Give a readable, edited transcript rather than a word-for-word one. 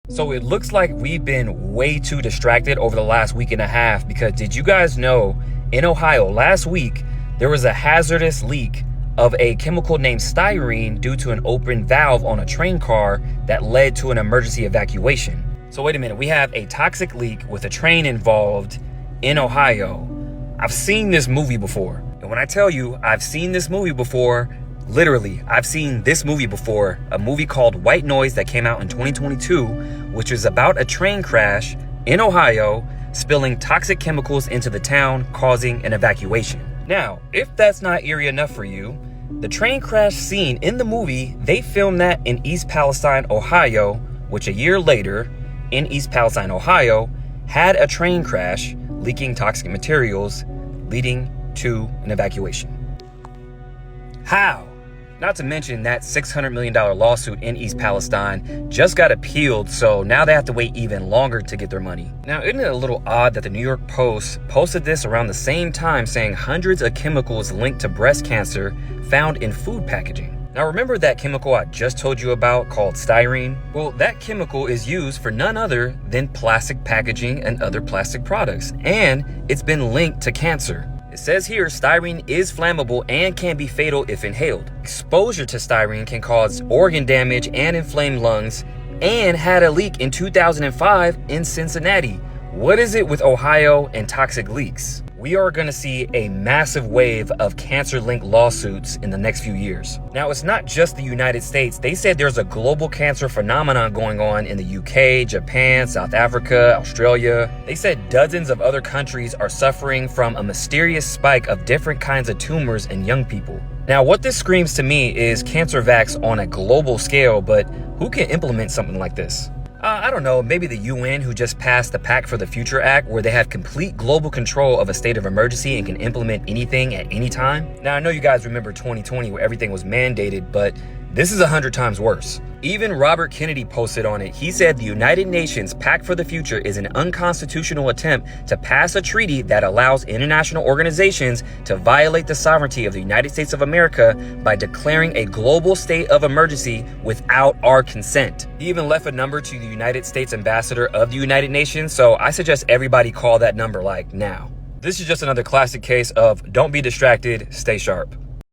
So it looks like we've been way too distracted over the last week and a half, because did you guys know in Ohio last week there was a hazardous leak of a chemical named styrene due to an open valve on a train car that led to an emergency evacuation? So wait a minute, we have a toxic leak with a train involved in Ohio. I've seen this movie before. And when I tell you I've seen this movie before, literally, I've seen this movie before, a movie called White Noise that came out in 2022, which is about a train crash in Ohio, spilling toxic chemicals into the town, causing an evacuation. Now, if that's not eerie enough for you, the train crash scene in the movie, they filmed that in East Palestine, Ohio, which a year later, in East Palestine, Ohio, had a train crash leaking toxic materials, leading to an evacuation. How? Not to mention that $600 million lawsuit in East Palestine just got appealed, so now they have to wait even longer to get their money. Now, isn't it a little odd that the New York Post posted this around the same time, saying hundreds of chemicals linked to breast cancer found in food packaging? Now, remember that chemical I just told you about called styrene? Well, that chemical is used for none other than plastic packaging and other plastic products, and it's been linked to cancer. It says here styrene is flammable and can be fatal if inhaled. Exposure to styrene can cause organ damage and inflamed lungs, and had a leak in 2005 in Cincinnati. What is it with Ohio and toxic leaks? We are going to see a massive wave of cancer-linked lawsuits in the next few years. Now, it's not just the United States. They said there's a global cancer phenomenon going on in the UK, Japan, South Africa, Australia. They said dozens of other countries are suffering from a mysterious spike of different kinds of tumors in young people. Now, what this screams to me is cancer vax on a global scale, but who can implement something like this? I don't know, maybe the UN, who just passed the Pact for the Future Act, where they have complete global control of a state of emergency and can implement anything at any time. Now, I know you guys remember 2020 where everything was mandated, but this is 100 times worse. Even Robert Kennedy posted on it. He said the United Nations Pact for the Future is an unconstitutional attempt to pass a treaty that allows international organizations to violate the sovereignty of the United States of America by declaring a global state of emergency without our consent. He even left a number to the United States ambassador of the United Nations, so I suggest everybody call that number like now. This is just another classic case of don't be distracted, stay sharp.